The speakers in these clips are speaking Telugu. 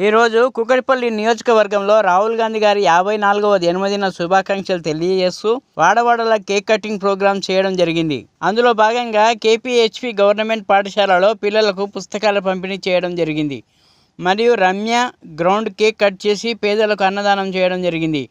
ఈరోజు కూకట్పల్లి నియోజకవర్గంలో రాహుల్ గాంధీ గారి 54వ జన్మదిన శుభాకాంక్షలు తెలియజేస్తూ వాడవాడల కేక్ కటింగ్ ప్రోగ్రాం చేయడం జరిగింది. అందులో భాగంగా కేపీహెచ్పి గవర్నమెంట్ పాఠశాలలో పిల్లలకు పుస్తకాల పంపిణీ చేయడం జరిగింది. మరియు రమ్య గ్రౌండ్ కేక్ కట్ చేసి పేదలకు అన్నదానం చేయడం జరిగింది.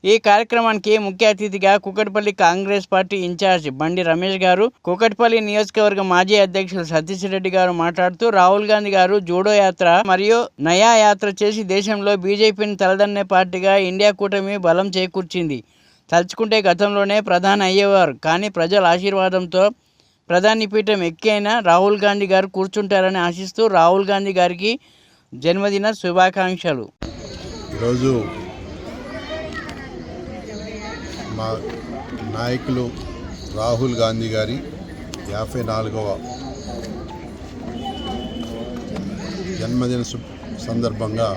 ఈ కార్యక్రమానికి ముఖ్య అతిథిగా కూకట్పల్లి కాంగ్రెస్ పార్టీ ఇన్ఛార్జ్ బండి రమేష్ గారు, కూకట్పల్లి నియోజకవర్గ మాజీ అధ్యక్షులు సతీష్ రెడ్డి గారు మాట్లాడుతూ రాహుల్ గాంధీ గారు జూడో యాత్ర మరియు నయా యాత్ర చేసి దేశంలో బీజేపీని తలదన్నే పార్టీగా ఇండియా కూటమి బలం చేకూర్చింది. తలుచుకుంటే గతంలోనే ప్రధాని అయ్యేవారు, కానీ ప్రజల ఆశీర్వాదంతో ప్రధాని పీఠం ఎక్కైనా రాహుల్ గాంధీ గారు కూర్చుంటారని ఆశిస్తూ రాహుల్ గాంధీ గారికి జన్మదిన శుభాకాంక్షలు. ఈరోజు మా నాయకులు రాహుల్ గాంధీ గారి 54వ జన్మదిన సందర్భంగా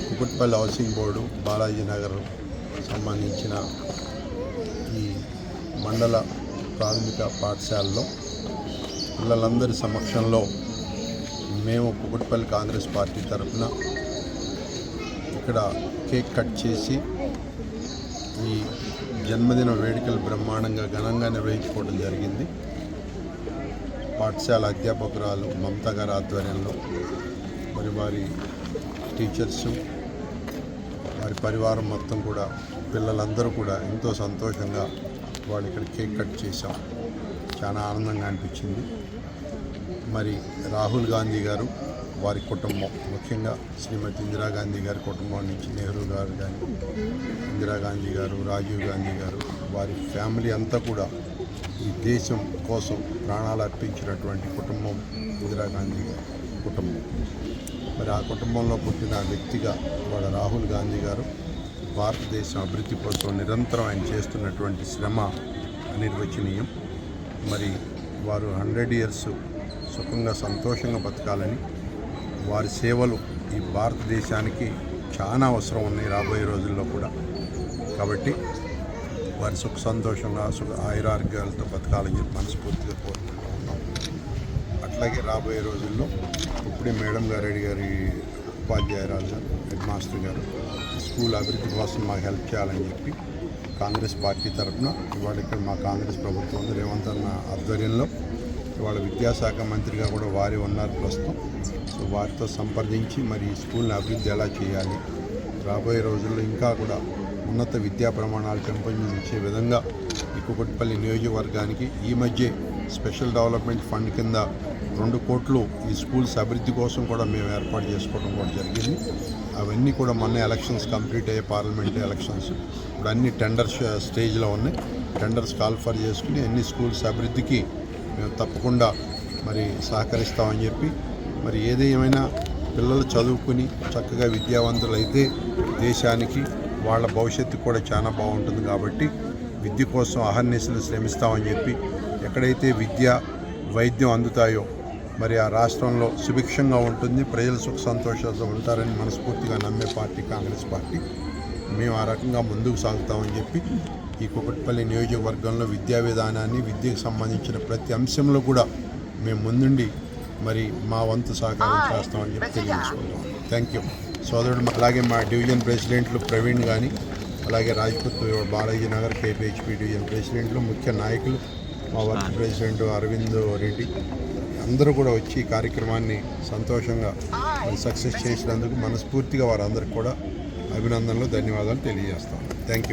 కూకట్పల్లి హౌసింగ్ బోర్డు బాలాజీ నగర్ సంబంధించిన ఈ మండల ప్రాథమిక పాఠశాలలో పిల్లలందరి సమక్షంలో మేము కూకట్పల్లి కాంగ్రెస్ పార్టీ తరఫున ఇక్కడ కేక్ కట్ చేసి ఈ జన్మదిన వేడుకలు బ్రహ్మాండంగా ఘనంగా నిర్వహించుకోవడం జరిగింది. పాఠశాల అధ్యాపకురాలు మమతా గారి ఆధ్వర్యంలో మరి వారి టీచర్సు, వారి పరివారం మొత్తం కూడా పిల్లలందరూ కూడా ఎంతో సంతోషంగా వాళ్ళు ఇక్కడ కేక్ కట్ చేశాం. చాలా ఆనందంగా అనిపించింది. మరి రాహుల్ గాంధీ గారు, వారి కుటుంబం, ముఖ్యంగా శ్రీమతి ఇందిరాగాంధీ గారి కుటుంబం నుంచి నెహ్రూ గారు కానీ, ఇందిరాగాంధీ గారు, రాజీవ్ గాంధీ గారు, వారి ఫ్యామిలీ అంతా కూడా ఈ దేశం కోసం ప్రాణాలు అర్పించినటువంటి కుటుంబం ఇందిరాగాంధీ గారి కుటుంబం. మరి ఆ కుటుంబంలో పుట్టిన వ్యక్తిగా వాళ్ళ రాహుల్ గాంధీ గారు భారతదేశం అభివృద్ధి కోసం నిరంతరం ఆయన చేస్తున్నటువంటి శ్రమ అనిర్వచనీయం. మరి వారు 100 years సుఖంగా సంతోషంగా బతకాలని, వారి సేవలు ఈ భారతదేశానికి చాలా అవసరం ఉన్నాయి రాబోయే రోజుల్లో కూడా. కాబట్టి వారి సుఖ సంతోషంగా ఆయురారోగ్యాలతో బతకాలని చెప్పి మనస్ఫూర్తిగా కోరుకుంటూ ఉన్నాం. అట్లాగే రాబోయే రోజుల్లో ఇప్పుడే మేడం గారి ఉపాధ్యాయురాలు గారు, హెడ్ మాస్టర్ గారు స్కూల్ అభివృద్ధి కోసం మాకు హెల్ప్ చేయాలని చెప్పి కాంగ్రెస్ పార్టీ తరఫున ఇవాళ ఇక్కడ మా కాంగ్రెస్ ప్రభుత్వం రేవంత్ అన్న ఆధ్వర్యంలో ఇవాళ విద్యాశాఖ మంత్రిగా కూడా వారి ఉన్నారు ప్రస్తుతం. సో వారితో సంప్రదించి మరి ఈ స్కూల్ని అభివృద్ధి ఎలా చేయాలి, రాబోయే రోజుల్లో ఇంకా కూడా ఉన్నత విద్యా ప్రమాణాలు పెంపొందించే విధంగా ఈ కూకట్పల్లి నియోజకవర్గానికి ఈ మధ్య స్పెషల్ డెవలప్మెంట్ ఫండ్ కింద 2 కోట్లు ఈ స్కూల్స్ అభివృద్ధి కోసం కూడా మేము ఏర్పాటు చేసుకోవడం కూడా జరిగింది. అవన్నీ కూడా మొన్న ఎలక్షన్స్ కంప్లీట్ అయ్యే పార్లమెంట్ ఎలక్షన్స్ ఇప్పుడు అన్ని టెండర్స్ స్టేజ్లో ఉన్నాయి. టెండర్స్ కాల్ఫర్ చేసుకుని అన్ని స్కూల్స్ అభివృద్ధికి మేము తప్పకుండా మరి సహకరిస్తామని చెప్పి, మరి ఏదేమైనా పిల్లలు చదువుకుని చక్కగా విద్యావంతులు అయితే దేశానికి వాళ్ళ భవిష్యత్తు కూడా చాలా బాగుంటుంది. కాబట్టి విద్య కోసం అహర్నిశలు శ్రమిస్తామని చెప్పి, ఎక్కడైతే విద్య వైద్యం అందుతాయో మరి ఆ రాష్ట్రంలో సుభిక్షంగా ఉంటుంది, ప్రజలు సుఖ సంతోషాలతో ఉంటారని మనస్ఫూర్తిగా నమ్మే పార్టీ కాంగ్రెస్ పార్టీ. మేము ఆ రకంగా ముందుకు సాగుతామని చెప్పి ఈ కూకట్పల్లి నియోజకవర్గంలో విద్యా విధానాన్ని, విద్యకు సంబంధించిన ప్రతి అంశంలో కూడా మేము ముందుండి మరి మా వంతు సహకారం చేస్తామని చెప్పి తెలియజేసుకుంటాం. థ్యాంక్ యూ సోదరుడు. అలాగే మా డివిజన్ ప్రెసిడెంట్లు ప్రవీణ్ కానీ, అలాగే రాజ్పూత్ బాలాజీ నగర్ కేపీహెచ్పి డివిజన్ ప్రెసిడెంట్లు, ముఖ్య నాయకులు, మా వర్క్ ప్రెసిడెంట్ అరవింద్ రెడ్డి అందరూ కూడా వచ్చి ఈ కార్యక్రమాన్ని సంతోషంగా సక్సెస్ చేసినందుకు మనస్ఫూర్తిగా వారందరికీ కూడా అభినందనలు, ధన్యవాదాలు తెలియజేస్తాను. Thank you.